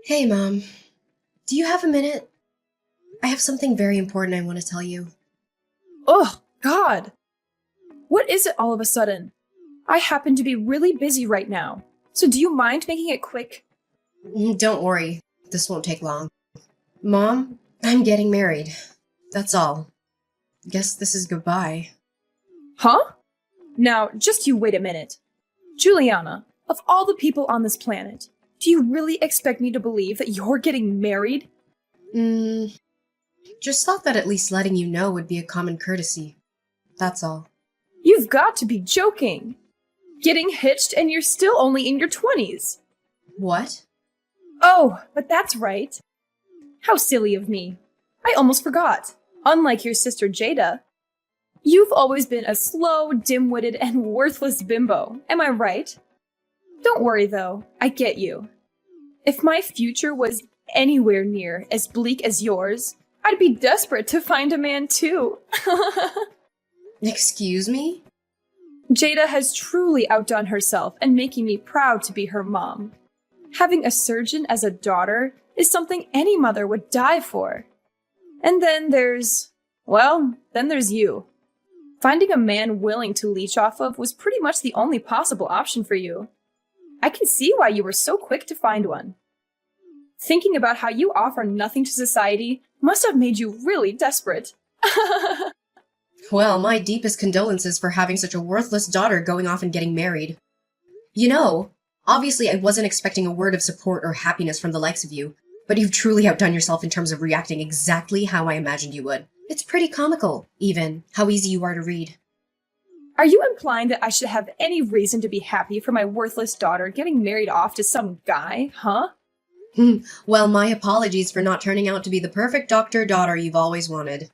Hey, Mom. Do you have a minute? I have something very important I want to tell you. Oh, God! What is it all of a sudden? I happen to be really busy right now, so do you mind making it quick? Don't worry, this won't take long. Mom, I'm getting married. That's all. Guess this is goodbye. Huh? Now, just you wait a minute. Juliana, of all the people on this planet, do you really expect me to believe that you're getting married? Hmm, just thought that at least letting you know would be a common courtesy. That's all. You've got to be joking! Getting hitched and you're still only in your 20s. What? Oh, but that's right. How silly of me. I almost forgot. Unlike your sister Jada, you've always been a slow, dim-witted, and worthless bimbo. Am I right? Don't worry, though. I get you. If my future was anywhere near as bleak as yours, I'd be desperate to find a man, too. Excuse me? Jada has truly outdone herself and making me proud to be her mom. Having a surgeon as a daughter is something any mother would die for. And then there's you. Finding a man willing to leech off of was pretty much the only possible option for you. I can see why you were so quick to find one. Thinking about how you offer nothing to society must have made you really desperate. Well, my deepest condolences for having such a worthless daughter going off and getting married. You know, obviously I wasn't expecting a word of support or happiness from the likes of you, but you've truly outdone yourself in terms of reacting exactly how I imagined you would. It's pretty comical, even, how easy you are to read. Are you implying that I should have any reason to be happy for my worthless daughter getting married off to some guy, huh? Well, my apologies for not turning out to be the perfect doctor-daughter you've always wanted.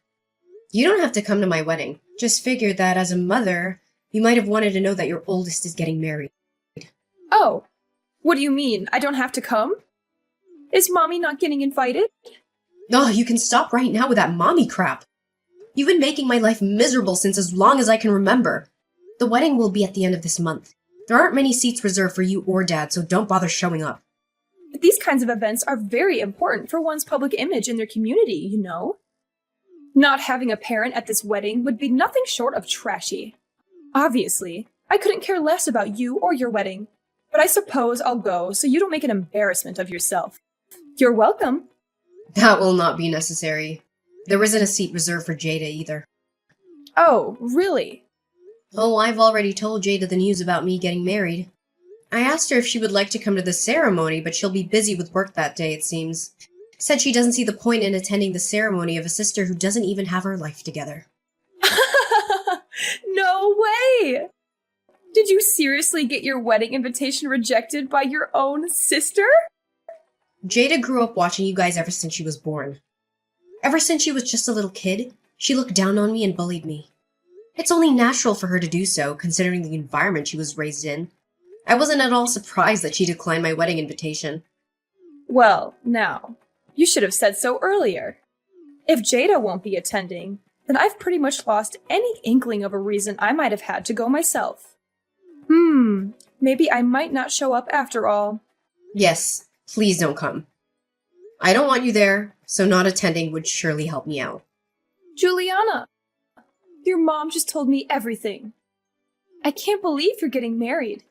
You don't have to come to my wedding. Just figured that as a mother, you might have wanted to know that your oldest is getting married. Oh, what do you mean? I don't have to come? Is Mommy not getting invited? Oh, you can stop right now with that mommy crap. You've been making my life miserable since as long as I can remember. The wedding will be at the end of this month. There aren't many seats reserved for you or Dad, so don't bother showing up. But these kinds of events are very important for one's public image in their community, you know? Not having a parent at this wedding would be nothing short of trashy. Obviously, I couldn't care less about you or your wedding, but I suppose I'll go so you don't make an embarrassment of yourself. You're welcome. That will not be necessary. There isn't a seat reserved for Jada either. Oh, really? Oh, I've already told Jada the news about me getting married. I asked her if she would like to come to the ceremony, but she'll be busy with work that day, it seems. Said she doesn't see the point in attending the ceremony of a sister who doesn't even have her life together. No way! Did you seriously get your wedding invitation rejected by your own sister? Jada grew up watching you guys ever since she was born. Ever since she was just a little kid, she looked down on me and bullied me. It's only natural for her to do so, considering the environment she was raised in. I wasn't at all surprised that she declined my wedding invitation. Well, now, you should have said so earlier. If Jada won't be attending, then I've pretty much lost any inkling of a reason I might have had to go myself. Maybe I might not show up after all. Yes, please don't come. I don't want you there, so not attending would surely help me out. Juliana, your mom just told me everything. I can't believe you're getting married.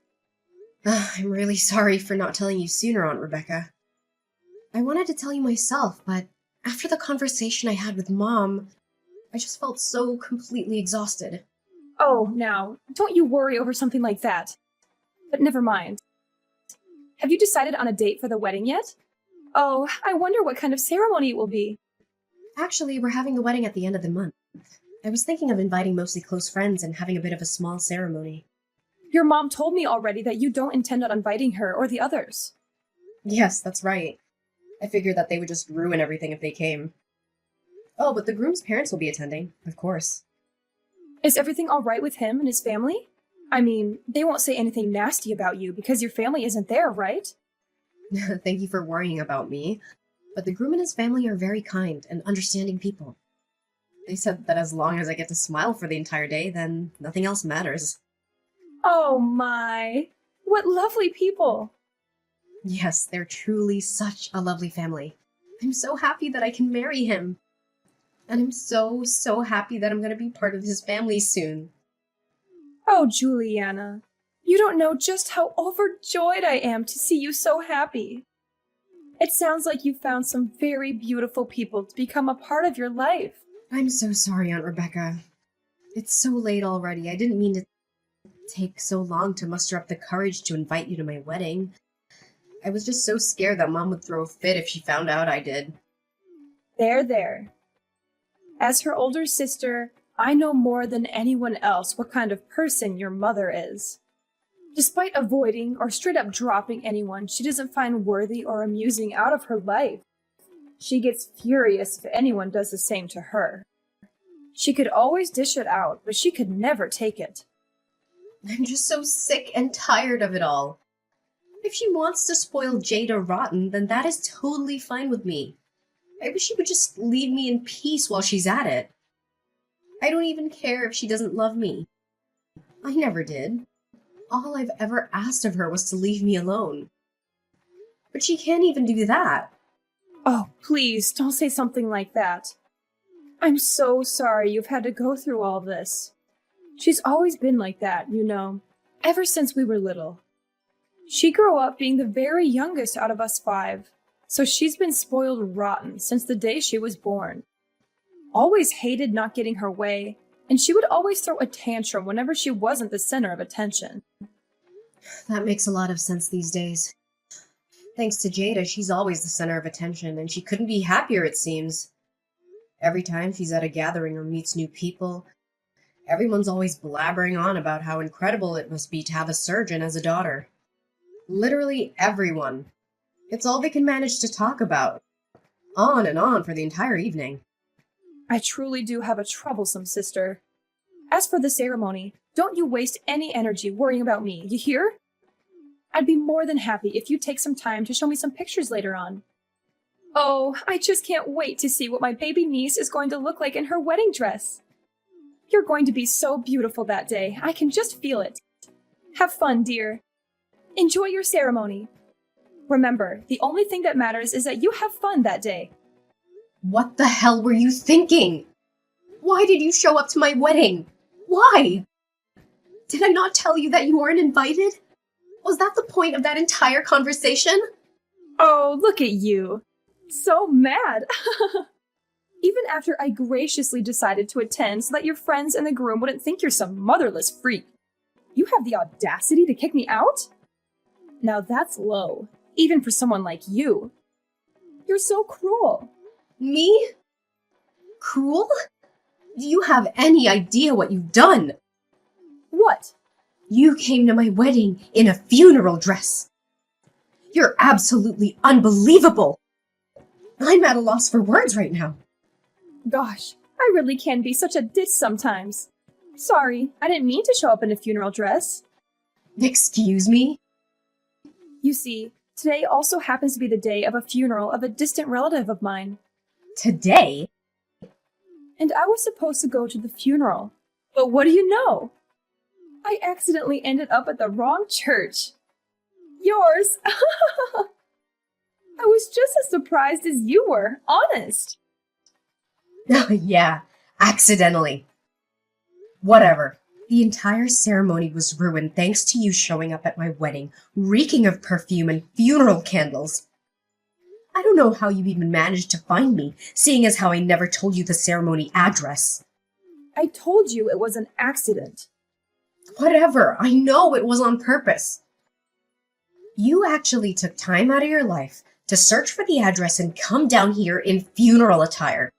I'm really sorry for not telling you sooner, Aunt Rebecca. I wanted to tell you myself, but after the conversation I had with Mom, I just felt so completely exhausted. Oh, now, don't you worry over something like that. But never mind. Have you decided on a date for the wedding yet? Oh, I wonder what kind of ceremony it will be. Actually, we're having the wedding at the end of the month. I was thinking of inviting mostly close friends and having a bit of a small ceremony. Your mom told me already that you don't intend on inviting her or the others. Yes, that's right. I figured that they would just ruin everything if they came. Oh, but the groom's parents will be attending, of course. Is everything all right with him and his family? I mean, they won't say anything nasty about you because your family isn't there, right? Thank you for worrying about me. But the groom and his family are very kind and understanding people. They said that as long as I get to smile for the entire day, then nothing else matters. Oh my, what lovely people. Yes, they're truly such a lovely family. I'm so happy that I can marry him. And I'm so, so happy that I'm going to be part of his family soon. Oh, Juliana, you don't know just how overjoyed I am to see you so happy. It sounds like you found some very beautiful people to become a part of your life. I'm so sorry, Aunt Rebecca. It's so late already. I didn't mean to take so long to muster up the courage to invite you to my wedding. I was just so scared that Mom would throw a fit if she found out I did. There. As her older sister, I know more than anyone else what kind of person your mother is. Despite avoiding or straight up dropping anyone she doesn't find worthy or amusing out of her life, she gets furious if anyone does the same to her. She could always dish it out, but she could never take it. I'm just so sick and tired of it all. If she wants to spoil Jada rotten, then that is totally fine with me. I wish she would just leave me in peace while she's at it. I don't even care if she doesn't love me. I never did. All I've ever asked of her was to leave me alone. But she can't even do that. Oh, please, don't say something like that. I'm so sorry you've had to go through all this. She's always been like that, you know, ever since we were little. She grew up being the very youngest out of us 5, so she's been spoiled rotten since the day she was born. Always hated not getting her way, and she would always throw a tantrum whenever she wasn't the center of attention. That makes a lot of sense these days. Thanks to Jada, she's always the center of attention, and she couldn't be happier, it seems. Every time she's at a gathering or meets new people, everyone's always blabbering on about how incredible it must be to have a surgeon as a daughter. Literally everyone. It's all they can manage to talk about. On and on for the entire evening. I truly do have a troublesome sister. As for the ceremony, don't you waste any energy worrying about me, you hear? I'd be more than happy if you take some time to show me some pictures later on. Oh, I just can't wait to see what my baby niece is going to look like in her wedding dress. You're going to be so beautiful that day. I can just feel it. Have fun, dear. Enjoy your ceremony. Remember, the only thing that matters is that you have fun that day. What the hell were you thinking? Why did you show up to my wedding? Why? Did I not tell you that you weren't invited? Was that the point of that entire conversation? Oh, look at you. So mad. Even after I graciously decided to attend so that your friends and the groom wouldn't think you're some motherless freak, you have the audacity to kick me out? Now that's low, even for someone like you. You're so cruel. Me? Cruel? Do you have any idea what you've done? What? You came to my wedding in a funeral dress. You're absolutely unbelievable. I'm at a loss for words right now. Gosh, I really can be such a ditz sometimes. Sorry, I didn't mean to show up in a funeral dress. Excuse me? You see, today also happens to be the day of a funeral of a distant relative of mine. Today? And I was supposed to go to the funeral. But what do you know? I accidentally ended up at the wrong church. Yours! I was just as surprised as you were, honest. Yeah, accidentally. Whatever. The entire ceremony was ruined thanks to you showing up at my wedding, reeking of perfume and funeral candles. I don't know how you even managed to find me, seeing as how I never told you the ceremony address. I told you it was an accident. Whatever, I know it was on purpose. You actually took time out of your life to search for the address and come down here in funeral attire.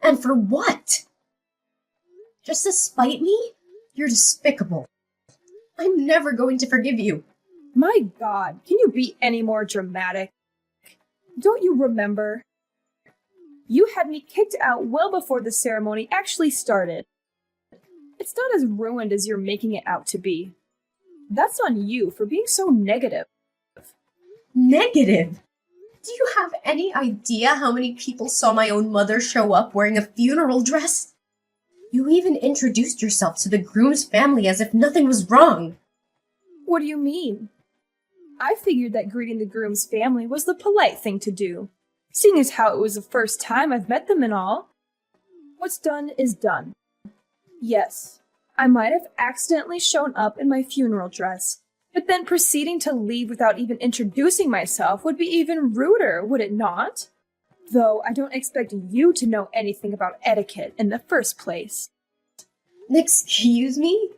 And for what? Just to spite me? You're despicable. I'm never going to forgive you. My God, can you be any more dramatic? Don't you remember? You had me kicked out well before the ceremony actually started. It's not as ruined as you're making it out to be. That's on you for being so negative. Negative? Do you have any idea how many people saw my own mother show up wearing a funeral dress? You even introduced yourself to the groom's family as if nothing was wrong. What do you mean? I figured that greeting the groom's family was the polite thing to do, seeing as how it was the first time I've met them and all. What's done is done. Yes, I might have accidentally shown up in my funeral dress, but then proceeding to leave without even introducing myself would be even ruder, would it not? Though I don't expect you to know anything about etiquette in the first place. Excuse me?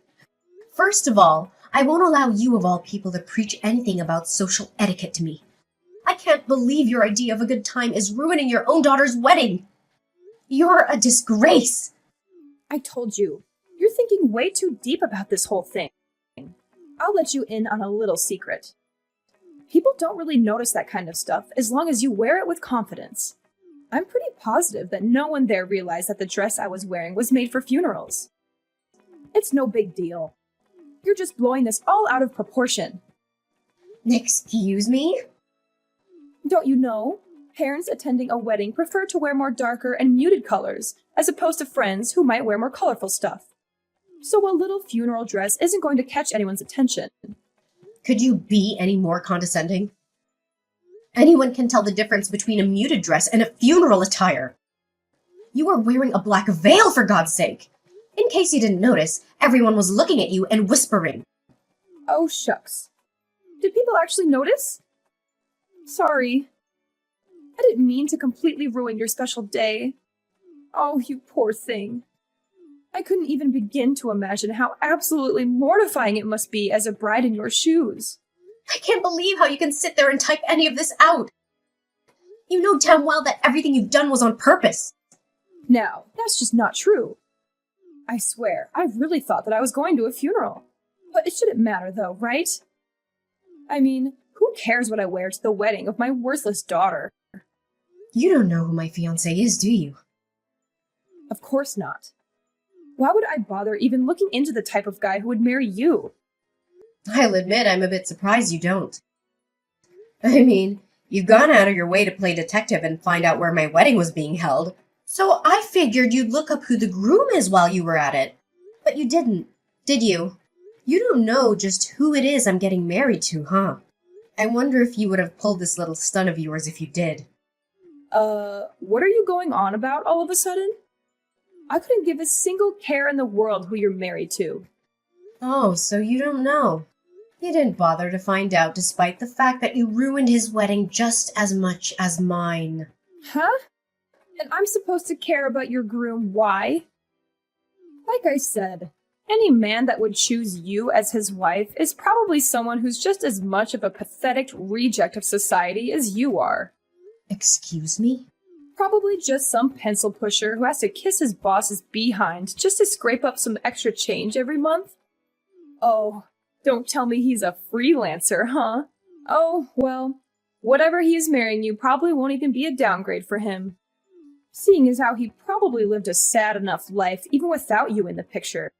First of all, I won't allow you of all people to preach anything about social etiquette to me. I can't believe your idea of a good time is ruining your own daughter's wedding. You're a disgrace. I told you, you're thinking way too deep about this whole thing. I'll let you in on a little secret. People don't really notice that kind of stuff as long as you wear it with confidence. I'm pretty positive that no one there realized that the dress I was wearing was made for funerals. It's no big deal. You're just blowing this all out of proportion. Excuse me? Don't you know? Parents attending a wedding prefer to wear more darker and muted colors, as opposed to friends who might wear more colorful stuff. So a little funeral dress isn't going to catch anyone's attention. Could you be any more condescending? Anyone can tell the difference between a muted dress and a funeral attire. You are wearing a black veil, for God's sake. In case you didn't notice, everyone was looking at you and whispering. Oh, shucks. Did people actually notice? Sorry. I didn't mean to completely ruin your special day. Oh, you poor thing. I couldn't even begin to imagine how absolutely mortifying it must be as a bride in your shoes. I can't believe how you can sit there and type any of this out. You know damn well that everything you've done was on purpose. Now, that's just not true. I swear, I really thought that I was going to a funeral. But it shouldn't matter though, right? I mean, who cares what I wear to the wedding of my worthless daughter? You don't know who my fiancé is, do you? Of course not. Why would I bother even looking into the type of guy who would marry you? I'll admit I'm a bit surprised you don't. I mean, you've gone out of your way to play detective and find out where my wedding was being held, so I figured you'd look up who the groom is while you were at it. But you didn't, did you? You don't know just who it is I'm getting married to, huh? I wonder if you would have pulled this little stunt of yours if you did. What are you going on about all of a sudden? I couldn't give a single care in the world who you're married to. Oh, so you don't know. You didn't bother to find out despite the fact that you ruined his wedding just as much as mine. Huh? And I'm supposed to care about your groom, why? Like I said, any man that would choose you as his wife is probably someone who's just as much of a pathetic reject of society as you are. Excuse me? Probably just some pencil pusher who has to kiss his boss's behind just to scrape up some extra change every month. Oh, don't tell me he's a freelancer, huh? Oh, well, whatever he is marrying you probably won't even be a downgrade for him. Seeing as how he probably lived a sad enough life even without you in the picture.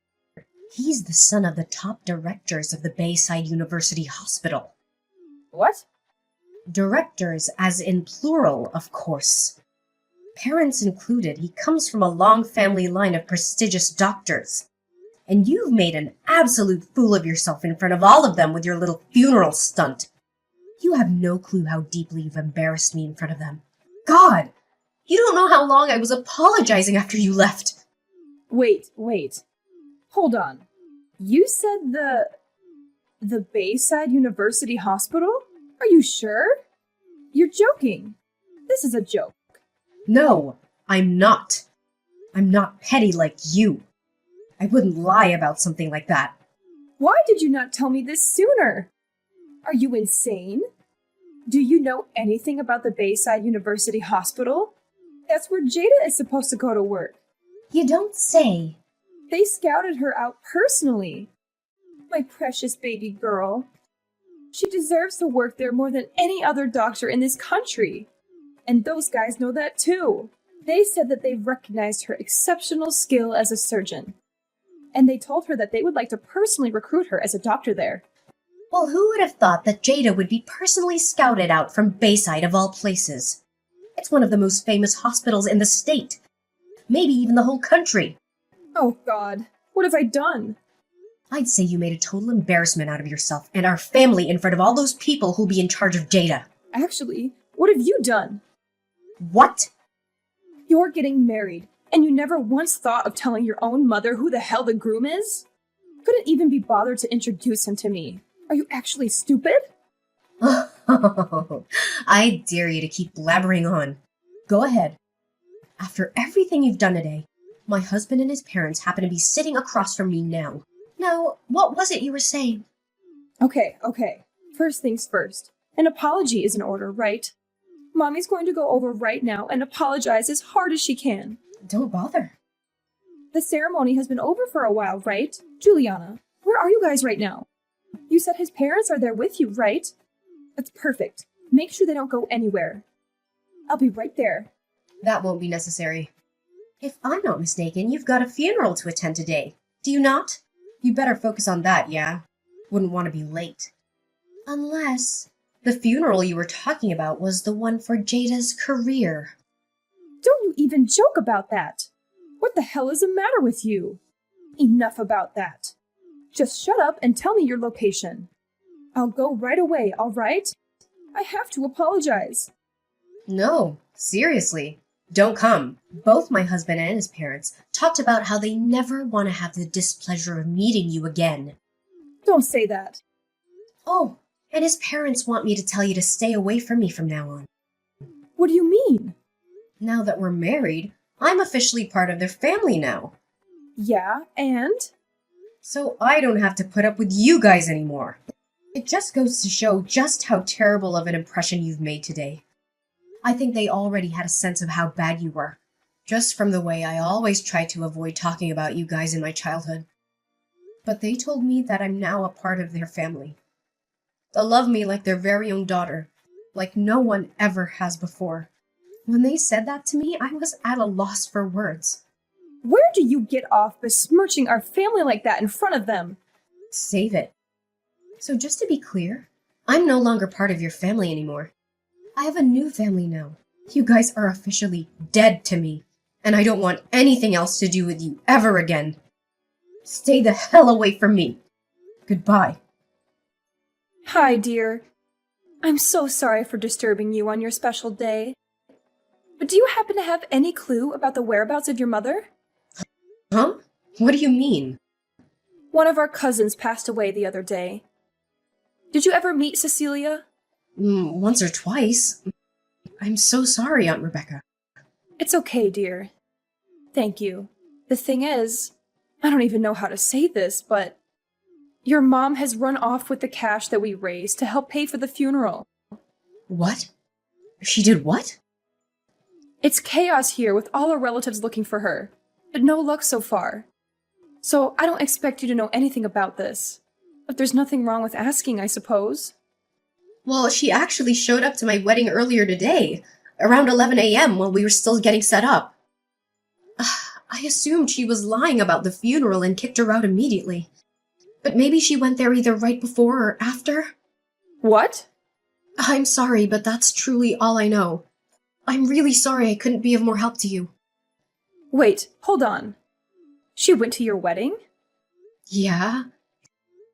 He's the son of the top directors of the Bayside University Hospital. What? Directors, as in plural, of course. Parents included, he comes from a long family line of prestigious doctors. And you've made an absolute fool of yourself in front of all of them with your little funeral stunt. You have no clue how deeply you've embarrassed me in front of them. God! You don't know how long I was apologizing after you left. Wait. Hold on. You said the Bayside University Hospital? Are you sure? You're joking. This is a joke. No, I'm not. I'm not petty like you. I wouldn't lie about something like that. Why did you not tell me this sooner? Are you insane? Do you know anything about the Bayside University Hospital? That's where Jada is supposed to go to work. You don't say. They scouted her out personally. My precious baby girl. She deserves to work there more than any other doctor in this country. And those guys know that too. They said that they recognized her exceptional skill as a surgeon. And they told her that they would like to personally recruit her as a doctor there. Well, who would have thought that Jada would be personally scouted out from Bayside of all places? It's one of the most famous hospitals in the state. Maybe even the whole country. Oh God, what have I done? I'd say you made a total embarrassment out of yourself and our family in front of all those people who'll be in charge of Jada. Actually, what have you done? What? You're getting married, and you never once thought of telling your own mother who the hell the groom is? Couldn't even be bothered to introduce him to me. Are you actually stupid? I dare you to keep blabbering on. Go ahead. After everything you've done today, my husband and his parents happen to be sitting across from me now. Now, what was it you were saying? Okay. First things first. An apology is in order, right? Mommy's going to go over right now and apologize as hard as she can. Don't bother. The ceremony has been over for a while, right? Juliana, where are you guys right now? You said his parents are there with you, right? That's perfect. Make sure they don't go anywhere. I'll be right there. That won't be necessary. If I'm not mistaken, you've got a funeral to attend today. Do you not? You better focus on that, yeah? Wouldn't want to be late. Unless the funeral you were talking about was the one for Jada's career. Don't you even joke about that. What the hell is the matter with you? Enough about that. Just shut up and tell me your location. I'll go right away, all right? I have to apologize. No, seriously. Don't come. Both my husband and his parents talked about how they never want to have the displeasure of meeting you again. Don't say that. Oh, and his parents want me to tell you to stay away from me from now on. What do you mean? Now that we're married, I'm officially part of their family now. Yeah, and? So I don't have to put up with you guys anymore. It just goes to show just how terrible of an impression you've made today. I think they already had a sense of how bad you were, just from the way I always tried to avoid talking about you guys in my childhood. But they told me that I'm now a part of their family. They'll love me like their very own daughter, like no one ever has before. When they said that to me, I was at a loss for words. Where do you get off besmirching our family like that in front of them? Save it. So just to be clear, I'm no longer part of your family anymore. I have a new family now. You guys are officially dead to me, and I don't want anything else to do with you ever again. Stay the hell away from me. Goodbye. Hi, dear. I'm so sorry for disturbing you on your special day. But do you happen to have any clue about the whereabouts of your mother? Huh? What do you mean? One of our cousins passed away the other day. Did you ever meet Cecilia? Once or twice. I'm so sorry, Aunt Rebecca. It's okay, dear. Thank you. The thing is, I don't even know how to say this, but your mom has run off with the cash that we raised to help pay for the funeral. What? She did what? It's chaos here with all our relatives looking for her, but no luck so far. So I don't expect you to know anything about this. But there's nothing wrong with asking, I suppose. Well, she actually showed up to my wedding earlier today, around 11 a.m. while we were still getting set up. I assumed she was lying about the funeral and kicked her out immediately. But maybe she went there either right before or after? What? I'm sorry, but that's truly all I know. I'm really sorry I couldn't be of more help to you. Wait, hold on. She went to your wedding? Yeah.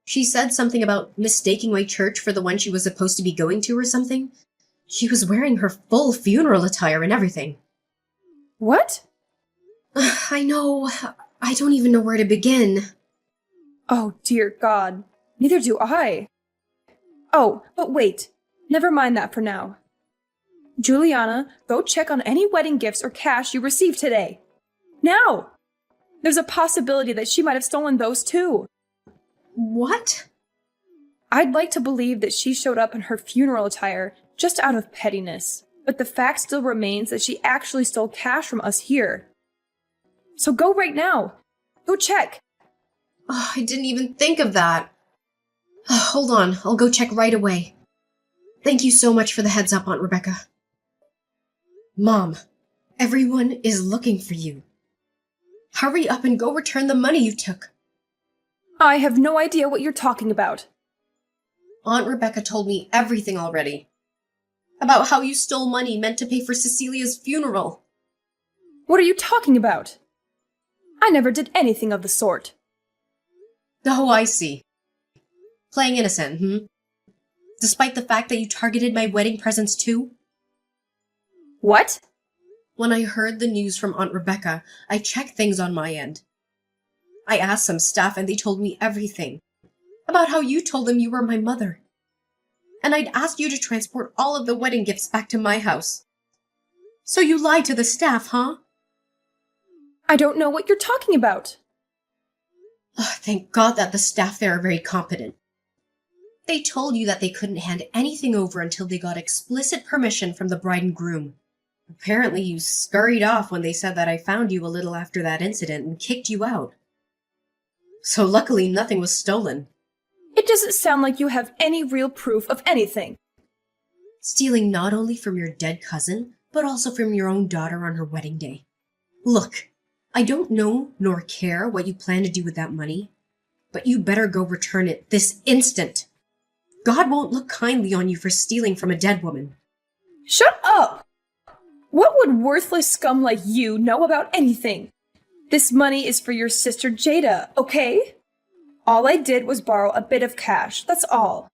She said something about mistaking my church for the one she was supposed to be going to or something. She was wearing her full funeral attire and everything. What? I know. I don't even know where to begin. Oh, dear God. Neither do I. Oh, but wait. Never mind that for now. Juliana, go check on any wedding gifts or cash you received today. Now! There's a possibility that she might have stolen those too. What? I'd like to believe that she showed up in her funeral attire just out of pettiness, but the fact still remains that she actually stole cash from us here. So go right now. Go check. Oh, I didn't even think of that. Hold on, I'll go check right away. Thank you so much for the heads up, Aunt Rebecca. Mom, everyone is looking for you. Hurry up and go return the money you took. I have no idea what you're talking about. Aunt Rebecca told me everything already. About how you stole money meant to pay for Cecilia's funeral. What are you talking about? I never did anything of the sort. Oh, I see. Playing innocent, Despite the fact that you targeted my wedding presents too? What? When I heard the news from Aunt Rebecca, I checked things on my end. I asked some staff and they told me everything. About how you told them you were my mother. And I'd asked you to transport all of the wedding gifts back to my house. So you lied to the staff, huh? I don't know what you're talking about. Oh, thank God that the staff there are very competent. They told you that they couldn't hand anything over until they got explicit permission from the bride and groom. Apparently you scurried off when they said that I found you a little after that incident and kicked you out. So luckily nothing was stolen. It doesn't sound like you have any real proof of anything. Stealing not only from your dead cousin, but also from your own daughter on her wedding day. Look, I don't know nor care what you plan to do with that money, but you better go return it this instant. God won't look kindly on you for stealing from a dead woman. Shut up! What would worthless scum like you know about anything? This money is for your sister Jada, okay? All I did was borrow a bit of cash, that's all.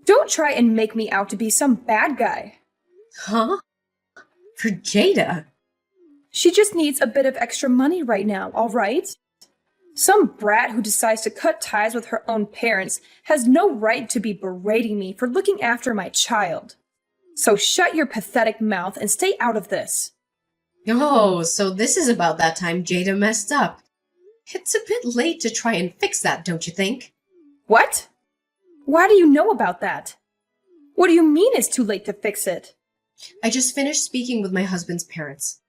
Don't try and make me out to be some bad guy. Huh? For Jada? She just needs a bit of extra money right now, all right? Some brat who decides to cut ties with her own parents has no right to be berating me for looking after my child. So shut your pathetic mouth and stay out of this. Oh, so this is about that time Jada messed up. It's a bit late to try and fix that, don't you think? What? Why do you know about that? What do you mean it's too late to fix it? I just finished speaking with my husband's parents.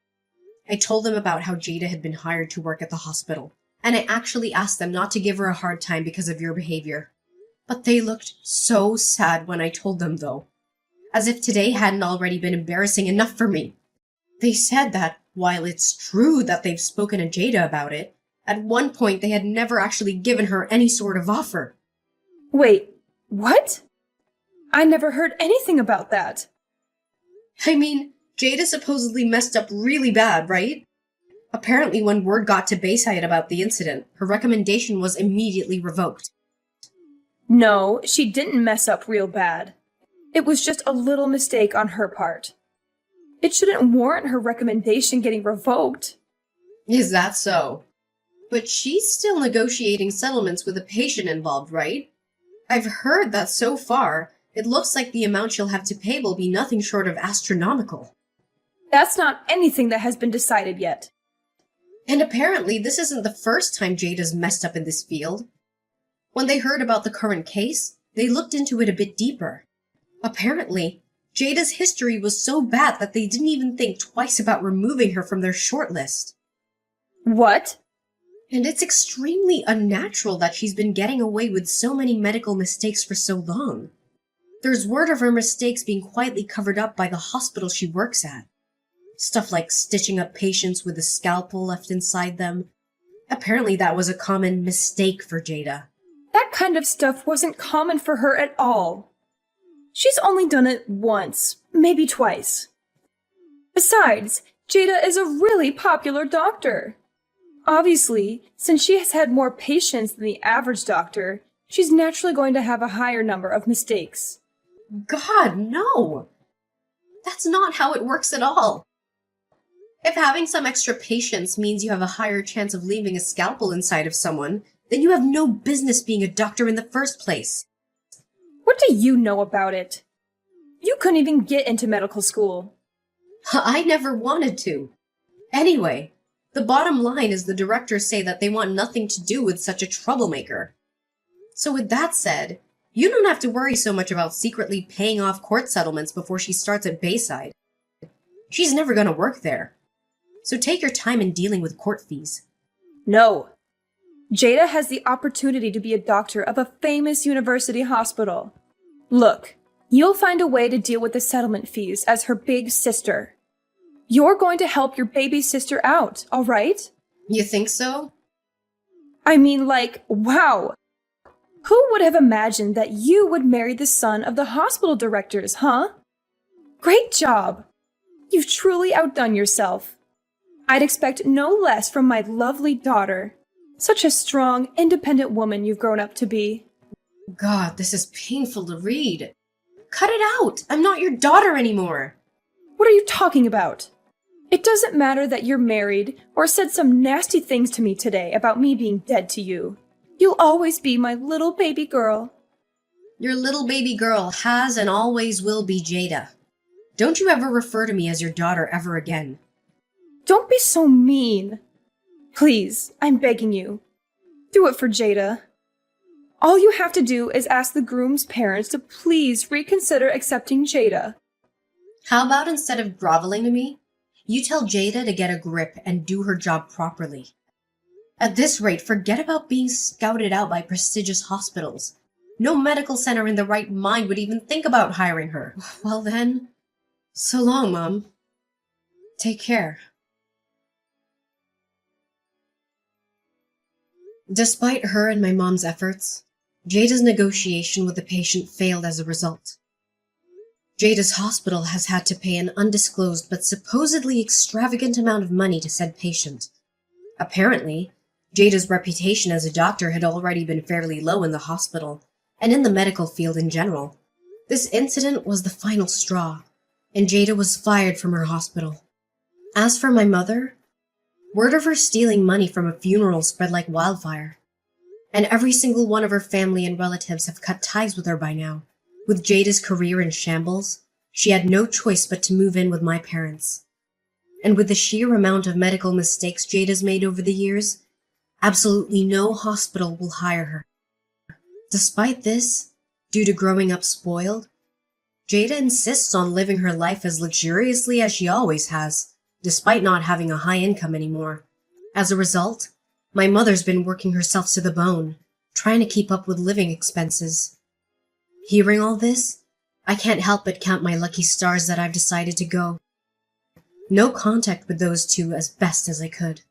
I told them about how Jada had been hired to work at the hospital, and I actually asked them not to give her a hard time because of your behavior. But they looked so sad when I told them, though. As if today hadn't already been embarrassing enough for me. They said that, while it's true that they've spoken to Jada about it, at one point they had never actually given her any sort of offer. Wait, what? I never heard anything about that. I mean, Jada supposedly messed up really bad, right? Apparently when word got to Bayside about the incident, her recommendation was immediately revoked. No, she didn't mess up real bad. It was just a little mistake on her part. It shouldn't warrant her recommendation getting revoked. Is that so? But she's still negotiating settlements with a patient involved, right? I've heard that so far, it looks like the amount she'll have to pay will be nothing short of astronomical. That's not anything that has been decided yet. And apparently this isn't the first time Jada's messed up in this field. When they heard about the current case, they looked into it a bit deeper. Apparently, Jada's history was so bad that they didn't even think twice about removing her from their shortlist. What? And it's extremely unnatural that she's been getting away with so many medical mistakes for so long. There's word of her mistakes being quietly covered up by the hospital she works at. Stuff like stitching up patients with a scalpel left inside them. Apparently that was a common mistake for Jada. That kind of stuff wasn't common for her at all. She's only done it once, maybe twice. Besides, Jada is a really popular doctor. Obviously, since she has had more patients than the average doctor, she's naturally going to have a higher number of mistakes. God, no! That's not how it works at all. If having some extra patience means you have a higher chance of leaving a scalpel inside of someone, then you have no business being a doctor in the first place. What do you know about it? You couldn't even get into medical school. I never wanted to. Anyway, the bottom line is the directors say that they want nothing to do with such a troublemaker. So with that said, you don't have to worry so much about secretly paying off court settlements before she starts at Bayside. She's never gonna work there. So take your time in dealing with court fees. No. Jada has the opportunity to be a doctor of a famous university hospital. Look, you'll find a way to deal with the settlement fees as her big sister. You're going to help your baby sister out, all right? You think so? I mean, like, wow. Who would have imagined that you would marry the son of the hospital directors, huh? Great job. You've truly outdone yourself. I'd expect no less from my lovely daughter. Such a strong, independent woman you've grown up to be. God, this is painful to read. Cut it out! I'm not your daughter anymore! What are you talking about? It doesn't matter that you're married or said some nasty things to me today about me being dead to you. You'll always be my little baby girl. Your little baby girl has and always will be Jada. Don't you ever refer to me as your daughter ever again. Don't be so mean. Please, I'm begging you. Do it for Jada. All you have to do is ask the groom's parents to please reconsider accepting Jada. How about instead of groveling to me, you tell Jada to get a grip and do her job properly? At this rate, forget about being scouted out by prestigious hospitals. No medical center in their right mind would even think about hiring her. Well then, so long, Mom. Take care. Despite her and my mom's efforts, Jada's negotiation with the patient failed as a result. Jada's hospital has had to pay an undisclosed but supposedly extravagant amount of money to said patient. Apparently, Jada's reputation as a doctor had already been fairly low in the hospital, and in the medical field in general. This incident was the final straw, and Jada was fired from her hospital. As for my mother, word of her stealing money from a funeral spread like wildfire, and every single one of her family and relatives have cut ties with her by now. With Jada's career in shambles, she had no choice but to move in with my parents. And with the sheer amount of medical mistakes Jada's made over the years, absolutely no hospital will hire her. Despite this, due to growing up spoiled, Jada insists on living her life as luxuriously as she always has, despite not having a high income anymore. As a result, my mother's been working herself to the bone, trying to keep up with living expenses. Hearing all this, I can't help but count my lucky stars that I've decided to go. No contact with those two as best as I could.